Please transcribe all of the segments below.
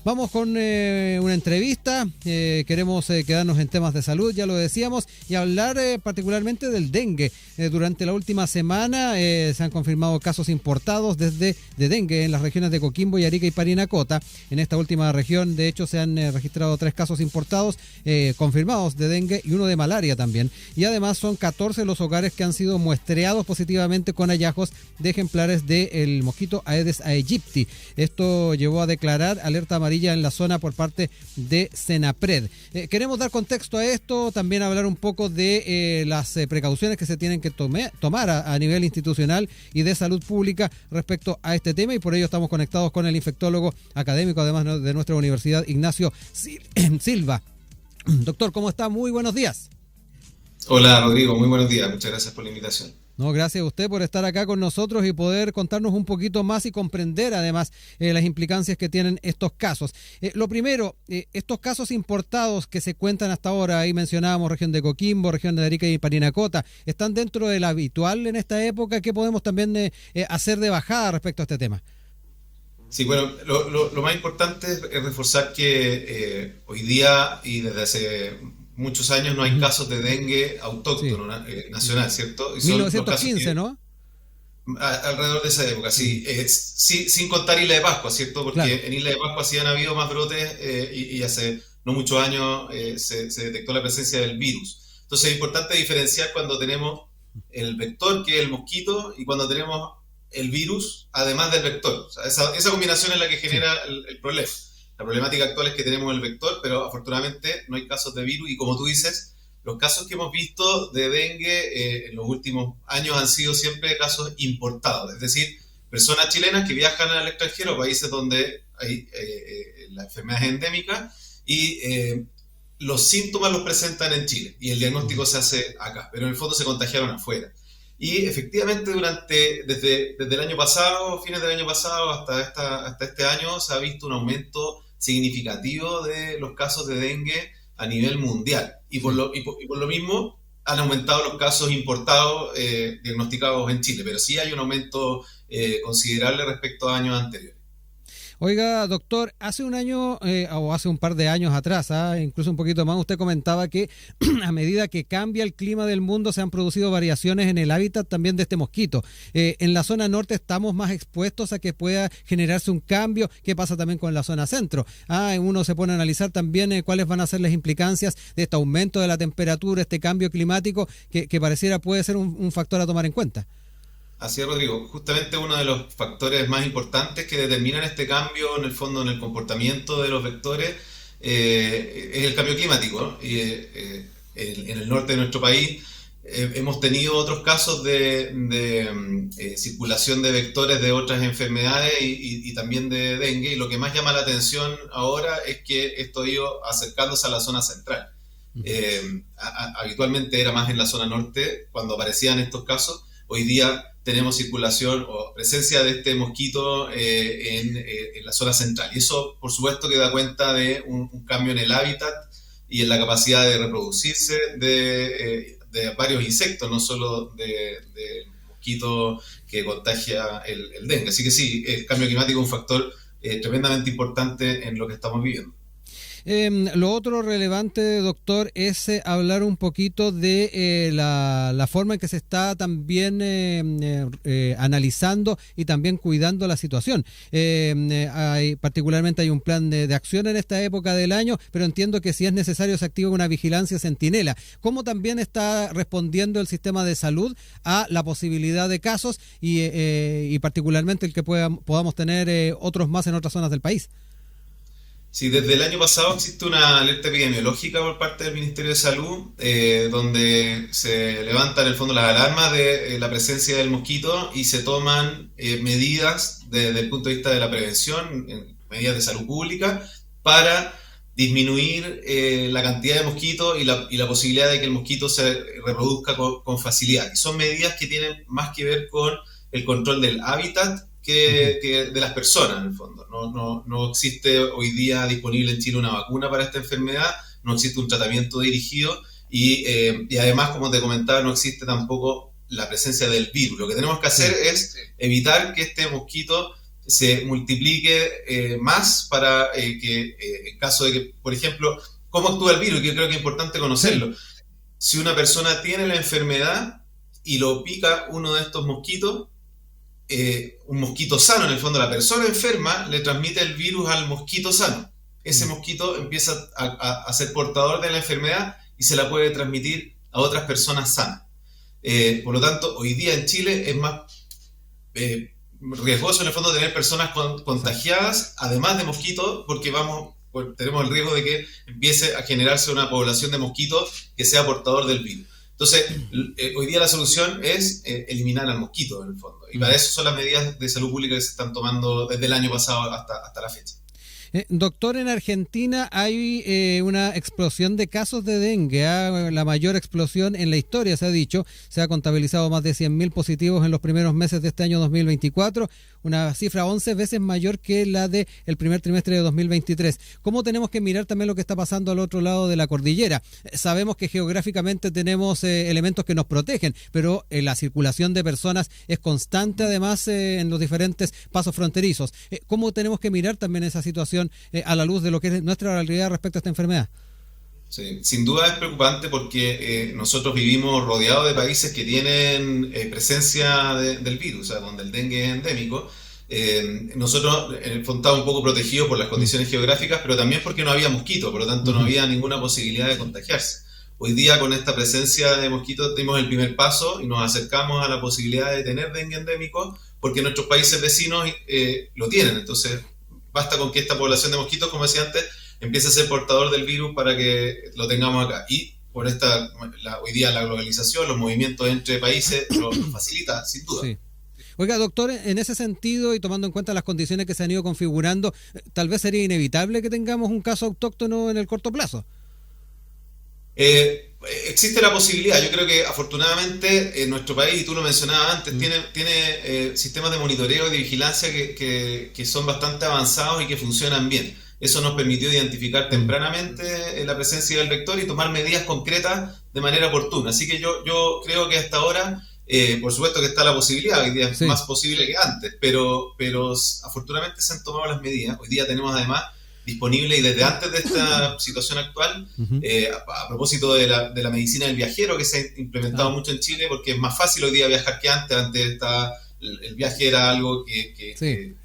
Vamos con una entrevista. Queremos quedarnos en temas de salud, ya lo decíamos, y hablar particularmente del dengue. Durante la última semana se han confirmado casos importados de dengue en las regiones de Coquimbo, Arica y Parinacota. En esta última región, de hecho, se han registrado 3 casos importados confirmados de dengue y 1 de malaria también. Y además son 14 los hogares que han sido muestreados positivamente con hallazgos de ejemplares del mosquito Aedes aegypti. Esto llevó a declarar alerta amarilla en la zona por parte de Senapred. Queremos dar contexto a esto, también hablar un poco de las precauciones que se tienen que tomar a nivel institucional y de salud pública respecto a este tema, y por ello estamos conectados con el infectólogo académico, además de nuestra universidad, Ignacio Silva. Doctor, ¿cómo está? Muy buenos días. Hola, Rodrigo, muy buenos días. Muchas gracias por la invitación. No, gracias a usted por estar acá con nosotros y poder contarnos un poquito más y comprender además las implicancias que tienen estos casos. Lo primero, estos casos importados que se cuentan hasta ahora, ahí mencionábamos región de Coquimbo, región de Arica y Parinacota, ¿están dentro de lo habitual en esta época? ¿Qué podemos también hacer de bajada respecto a este tema? Sí, bueno, lo más importante es reforzar que hoy día y desde hace muchos años no hay casos de dengue autóctono, sí, nacional, ¿cierto? Y son 1915, ¿no? Alrededor de esa época, sí. Sin contar Isla de Pascua, ¿cierto? Porque claro, en Isla de Pascua sí han habido más brotes y hace no muchos años se detectó la presencia del virus. Entonces es importante diferenciar cuando tenemos el vector, que es el mosquito, y cuando tenemos el virus, además del vector. O sea, esa combinación es la que genera el problema. La problemática actual es que tenemos el vector, pero afortunadamente no hay casos de virus, y como tú dices, los casos que hemos visto de dengue en los últimos años han sido siempre casos importados, es decir, personas chilenas que viajan al extranjero, países donde hay la enfermedad es endémica, y los síntomas los presentan en Chile, y el diagnóstico se hace acá, pero en el fondo se contagiaron afuera. Y efectivamente desde el año pasado, fines del año pasado hasta este año, se ha visto un aumento significativo de los casos de dengue a nivel mundial. Y por lo mismo han aumentado los casos importados diagnosticados en Chile, pero sí hay un aumento considerable respecto a años anteriores. Oiga, doctor, hace un año o hace un par de años atrás, incluso un poquito más, usted comentaba que a medida que cambia el clima del mundo se han producido variaciones en el hábitat también de este mosquito. En la zona norte estamos más expuestos a que pueda generarse un cambio. ¿Qué pasa también con la zona centro? Uno se pone a analizar también cuáles van a ser las implicancias de este aumento de la temperatura, este cambio climático que pareciera puede ser un factor a tomar en cuenta. Así es, Rodrigo. Justamente uno de los factores más importantes que determinan este cambio, en el fondo, en el comportamiento de los vectores, es el cambio climático, ¿no? Y en el norte de nuestro país hemos tenido otros casos de circulación de vectores de otras enfermedades y también de dengue, y lo que más llama la atención ahora es que esto ha ido acercándose a la zona central. Habitualmente era más en la zona norte cuando aparecían estos casos. Hoy día tenemos circulación o presencia de este mosquito en la zona central. Y eso, por supuesto, que da cuenta de un cambio en el hábitat y en la capacidad de reproducirse de varios insectos, no solo de mosquito que contagia el dengue. Así que sí, el cambio climático es un factor tremendamente importante en lo que estamos viviendo. Lo otro relevante, doctor, es hablar un poquito de la forma en que se está también analizando y también cuidando la situación. Particularmente hay un plan de acción en esta época del año, pero entiendo que si es necesario se activa una vigilancia centinela. ¿Cómo también está respondiendo el sistema de salud a la posibilidad de casos y particularmente el que podamos tener otros más en otras zonas del país? Sí, desde el año pasado existe una alerta epidemiológica por parte del Ministerio de Salud, donde se levantan en el fondo las alarmas de la presencia del mosquito y se toman medidas desde el punto de vista de la prevención, medidas de salud pública, para disminuir la cantidad de mosquitos y la posibilidad de que el mosquito se reproduzca con facilidad. Y son medidas que tienen más que ver con el control del hábitat que de las personas, en el fondo. No existe hoy día disponible en Chile una vacuna para esta enfermedad, no existe un tratamiento dirigido y además, como te comentaba, no existe tampoco la presencia del virus. Lo que tenemos que hacer es evitar que este mosquito se multiplique más para que en caso de que, por ejemplo, ¿cómo actúa el virus? Que creo que es importante conocerlo. Si una persona tiene la enfermedad y lo pica uno de estos mosquitos, un mosquito sano, en el fondo la persona enferma le transmite el virus al mosquito sano. Ese mosquito empieza a ser portador de la enfermedad y se la puede transmitir a otras personas sanas. Por lo tanto, hoy día en Chile es más riesgoso en el fondo tener personas contagiadas, además de mosquitos, porque tenemos el riesgo de que empiece a generarse una población de mosquitos que sea portador del virus. Entonces, hoy día la solución es eliminar al mosquito, en el fondo. Y para eso son las medidas de salud pública que se están tomando desde el año pasado hasta la fecha. Doctor, en Argentina hay una explosión de casos de dengue, la mayor explosión en la historia, se ha dicho. Se ha contabilizado más de 100.000 positivos en los primeros meses de este año 2024, una cifra 11 veces mayor que la del primer trimestre de 2023. ¿Cómo tenemos que mirar también lo que está pasando al otro lado de la cordillera? Sabemos que geográficamente tenemos elementos que nos protegen, pero la circulación de personas es constante, además, en los diferentes pasos fronterizos. ¿Cómo tenemos que mirar también esa situación a la luz de lo que es nuestra realidad respecto a esta enfermedad? Sí, sin duda es preocupante porque nosotros vivimos rodeados de países que tienen presencia del virus, o sea, donde el dengue es endémico. Nosotros estamos un poco protegidos por las condiciones geográficas, pero también porque no había mosquitos, por lo tanto no había ninguna posibilidad de contagiarse. Hoy día, con esta presencia de mosquitos, dimos el primer paso y nos acercamos a la posibilidad de tener dengue endémico, porque nuestros países vecinos lo tienen. Entonces, basta con que esta población de mosquitos, como decía antes, empiece a ser portador del virus para que lo tengamos acá. Y por hoy día la globalización, los movimientos entre países lo facilita, sin duda. Sí. Oiga, doctor, en ese sentido y tomando en cuenta las condiciones que se han ido configurando, tal vez sería inevitable que tengamos un caso autóctono en el corto plazo. Existe la posibilidad. Yo creo que afortunadamente en nuestro país, y tú lo mencionabas antes, tiene sistemas de monitoreo y de vigilancia que son bastante avanzados y que funcionan bien. Eso nos permitió identificar tempranamente la presencia del vector y tomar medidas concretas de manera oportuna. Así que yo creo que hasta ahora, por supuesto que está la posibilidad, hoy día es más posible que antes, pero afortunadamente se han tomado las medidas. Hoy día tenemos además disponible, y desde antes de esta situación actual, a propósito de la medicina del viajero, que se ha implementado mucho en Chile, porque es más fácil hoy día viajar que antes. Antes el viaje era algo que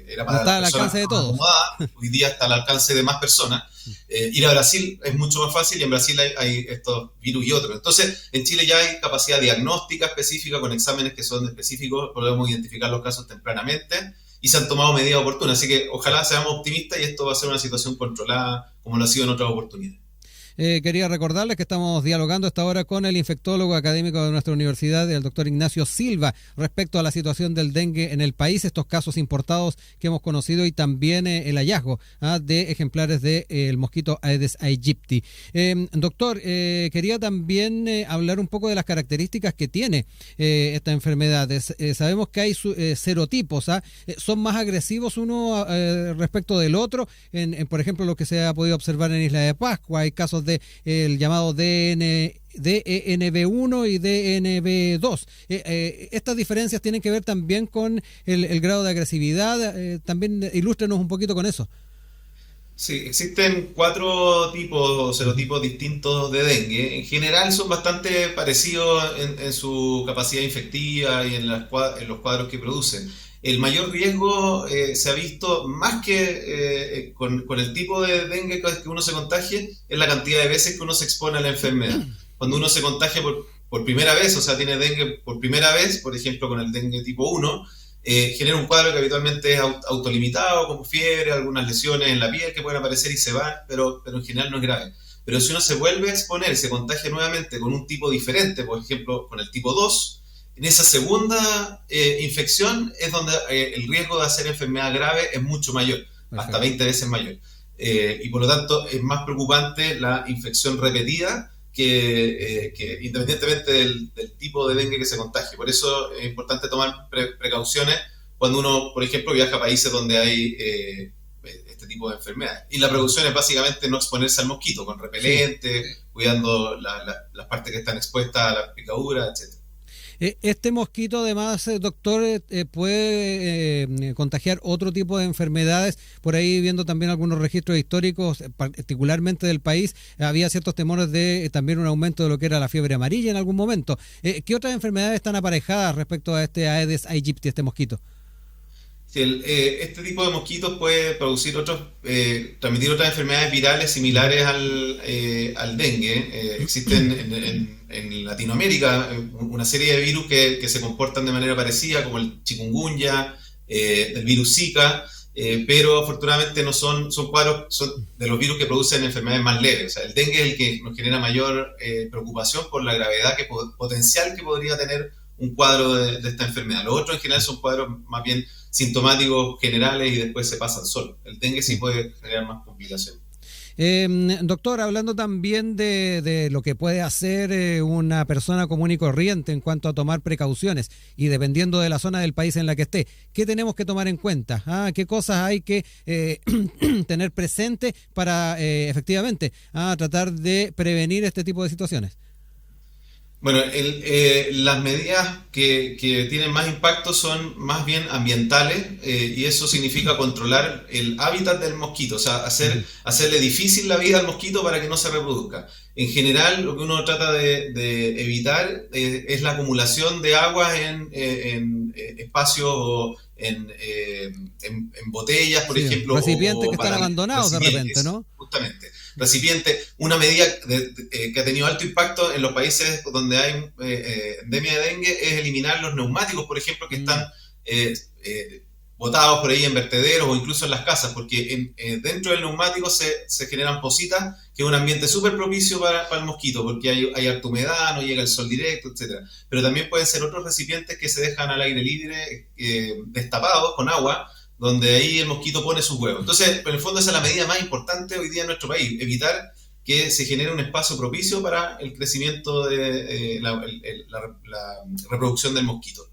era para está al alcance de todos. Hoy día está al alcance de más personas. Ir a Brasil es mucho más fácil, y en Brasil hay estos virus y otros. Entonces, en Chile ya hay capacidad diagnóstica específica, con exámenes que son específicos, podemos identificar los casos tempranamente, y se han tomado medidas oportunas. Así que ojalá seamos optimistas y esto va a ser una situación controlada como lo ha sido en otras oportunidades. Quería recordarles que estamos dialogando esta hora con el infectólogo académico de nuestra universidad, el doctor Ignacio Silva, respecto a la situación del dengue en el país, estos casos importados que hemos conocido y también el hallazgo de ejemplares del mosquito Aedes aegypti. Doctor, quería también hablar un poco de las características que tiene esta enfermedad. Sabemos que hay serotipos, son más agresivos uno respecto del otro. Por ejemplo, lo que se ha podido observar en Isla de Pascua, hay casos de el llamado DNB1 y DNB2. Estas diferencias tienen que ver también con el grado de agresividad. También ilústrenos un poquito con eso. Sí, existen 4 serotipos distintos de dengue. En general son bastante parecidos en su capacidad infectiva y en los cuadros que producen. El mayor riesgo se ha visto más que con el tipo de dengue que uno se contagie, es la cantidad de veces que uno se expone a la enfermedad. Cuando uno se contagia por primera vez, o sea, tiene dengue por primera vez, por ejemplo con el dengue tipo 1, genera un cuadro que habitualmente es autolimitado, como fiebre, algunas lesiones en la piel que pueden aparecer y se van, pero en general no es grave. Pero si uno se vuelve a exponer y se contagia nuevamente con un tipo diferente, por ejemplo con el tipo 2, en esa segunda infección es donde el riesgo de hacer enfermedad grave es mucho mayor, hasta 20 veces mayor. Y por lo tanto es más preocupante la infección repetida que independientemente del tipo de dengue que se contagie. Por eso es importante tomar precauciones cuando uno, por ejemplo, viaja a países donde hay este tipo de enfermedades. Y la precaución es básicamente no exponerse al mosquito, con repelente, cuidando las partes que están expuestas a la picadura, etc. Este mosquito, además, doctor, puede contagiar otro tipo de enfermedades. Por ahí, viendo también algunos registros históricos, particularmente del país, había ciertos temores de también un aumento de lo que era la fiebre amarilla en algún momento. ¿Qué otras enfermedades están aparejadas respecto a este Aedes aegypti, este mosquito? Sí, este tipo de mosquitos puede producir transmitir otras enfermedades virales similares al dengue. Existen en Latinoamérica una serie de virus que se comportan de manera parecida, como el chikungunya, el virus Zika, pero afortunadamente no son cuadros son de los virus que producen enfermedades más leves. O sea, el dengue es el que nos genera mayor preocupación por la gravedad potencial que podría tener un cuadro de esta enfermedad. Los otros en general son cuadros más bien sintomáticos generales y después se pasan solos. El dengue sí puede generar más complicaciones. Doctor, hablando también de lo que puede hacer una persona común y corriente en cuanto a tomar precauciones y dependiendo de la zona del país en la que esté, ¿qué tenemos que tomar en cuenta? ¿Qué cosas hay que tener presente para efectivamente tratar de prevenir este tipo de situaciones? Bueno, las medidas que tienen más impacto son más bien ambientales y eso significa controlar el hábitat del mosquito, o sea, hacerle difícil la vida al mosquito para que no se reproduzca. En general, lo que uno trata de evitar es la acumulación de agua en espacios o en botellas, por ejemplo. Recipientes que están abandonados de repente, ¿no? Justamente. Recipiente, una medida que ha tenido alto impacto en los países donde hay endemia de dengue es eliminar los neumáticos, por ejemplo, que están botados por ahí en vertederos o incluso en las casas, porque dentro del neumático se generan positas, que es un ambiente súper propicio para el mosquito, porque hay harta humedad, no llega el sol directo, etc. Pero también pueden ser otros recipientes que se dejan al aire libre, destapados con agua, donde ahí el mosquito pone sus huevos. Entonces, en el fondo esa es la medida más importante hoy día en nuestro país, evitar que se genere un espacio propicio para el crecimiento de la reproducción del mosquito.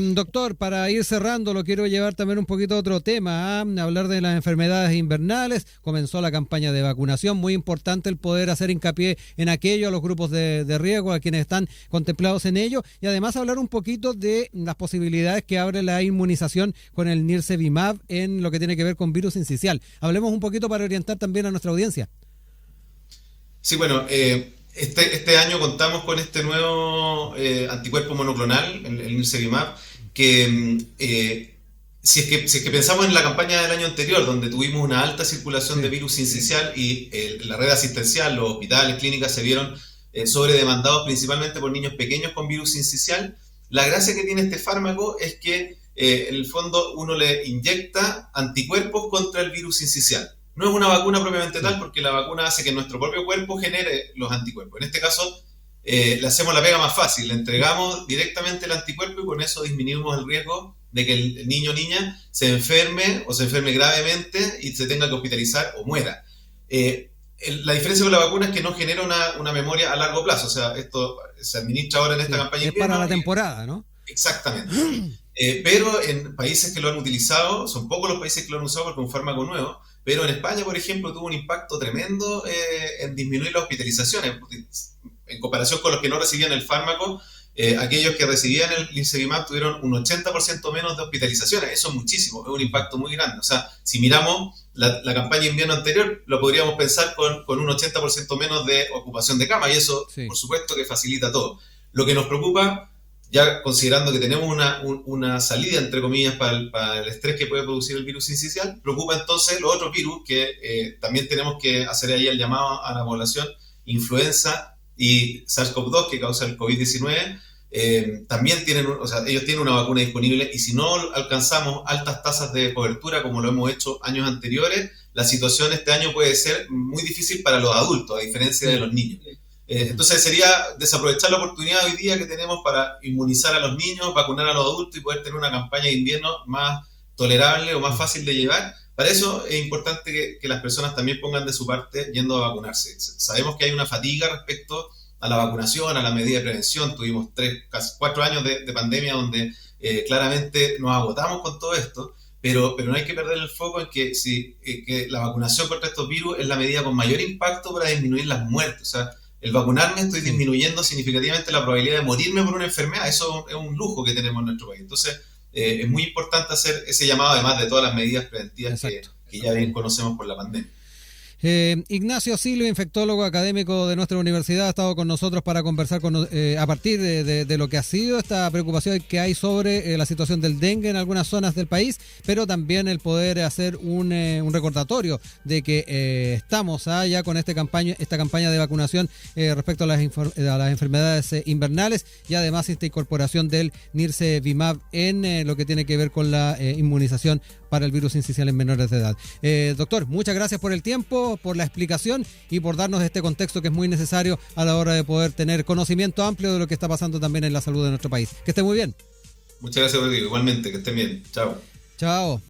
Doctor, para ir cerrando, lo quiero llevar también un poquito a otro tema, hablar de las enfermedades invernales. Comenzó la campaña de vacunación, muy importante el poder hacer hincapié en aquello, a los grupos de riesgo, a quienes están contemplados en ello, y además hablar un poquito de las posibilidades que abre la inmunización con el Nirsevimab en lo que tiene que ver con virus sincicial. Hablemos un poquito para orientar también a nuestra audiencia. Sí, bueno, este año contamos con este nuevo anticuerpo monoclonal, el Nirsevimab, que si es que pensamos en la campaña del año anterior, donde tuvimos una alta circulación de virus sincicial y la red asistencial, los hospitales, clínicas se vieron sobredemandados principalmente por niños pequeños con virus sincicial, la gracia que tiene este fármaco es que en el fondo uno le inyecta anticuerpos contra el virus sincicial. No es una vacuna propiamente tal, porque la vacuna hace que nuestro propio cuerpo genere los anticuerpos. En este caso, le hacemos la pega más fácil, le entregamos directamente el anticuerpo y con eso disminuimos el riesgo de que el niño o niña se enferme o se enferme gravemente y se tenga que hospitalizar o muera. La diferencia con la vacuna es que no genera una memoria a largo plazo, o sea, esto se administra ahora en esta campaña. Es para la temporada, ¿no? Exactamente. Pero en países que lo han utilizado, son pocos los países que lo han usado porque es un fármaco nuevo, pero en España, por ejemplo, tuvo un impacto tremendo en disminuir las hospitalizaciones. En comparación con los que no recibían el fármaco, aquellos que recibían el Nirsevimab tuvieron un 80% menos de hospitalizaciones. Eso es muchísimo, es un impacto muy grande. O sea, si miramos la campaña de invierno anterior, lo podríamos pensar con un 80% menos de ocupación de cama, y eso, sí, por supuesto que facilita todo. Lo que nos preocupa, ya considerando que tenemos una salida, entre comillas, para el estrés que puede producir el virus sincicial, preocupa entonces los otros virus que también tenemos que hacer ahí el llamado a la población: influenza y SARS-CoV-2, que causa el COVID-19. También tienen, o sea, ellos tienen una vacuna disponible, y si no alcanzamos altas tasas de cobertura como lo hemos hecho años anteriores, la situación este año puede ser muy difícil para los adultos, a diferencia de los niños. Entonces sería desaprovechar la oportunidad hoy día que tenemos para inmunizar a los niños, vacunar a los adultos y poder tener una campaña de invierno más tolerable o más fácil de llevar. Para eso es importante que las personas también pongan de su parte yendo a vacunarse. Sabemos que hay una fatiga respecto a la vacunación, a la medida de prevención. Tuvimos casi 4 años de pandemia donde claramente nos agotamos con todo esto, pero no hay que perder el foco en que la vacunación contra estos virus es la medida con mayor impacto para disminuir las muertes. O sea, el vacunarme estoy disminuyendo significativamente la probabilidad de morirme por una enfermedad. Eso es un lujo que tenemos en nuestro país. Entonces, es muy importante hacer ese llamado, además de todas las medidas preventivas que ya bien conocemos por la pandemia. Ignacio Silva, infectólogo académico de nuestra universidad, ha estado con nosotros para conversar a partir de lo que ha sido esta preocupación que hay sobre la situación del dengue en algunas zonas del país, pero también el poder hacer un recordatorio de que estamos ya con esta campaña de vacunación respecto a las enfermedades invernales, y además esta incorporación del Nirsevimab en lo que tiene que ver con la inmunización para el virus incisional en menores de edad. Doctor, muchas gracias por el tiempo, por la explicación y por darnos este contexto que es muy necesario a la hora de poder tener conocimiento amplio de lo que está pasando también en la salud de nuestro país. Que esté muy bien. Muchas gracias, Rodrigo. Igualmente, que estén bien. Chao. Chao.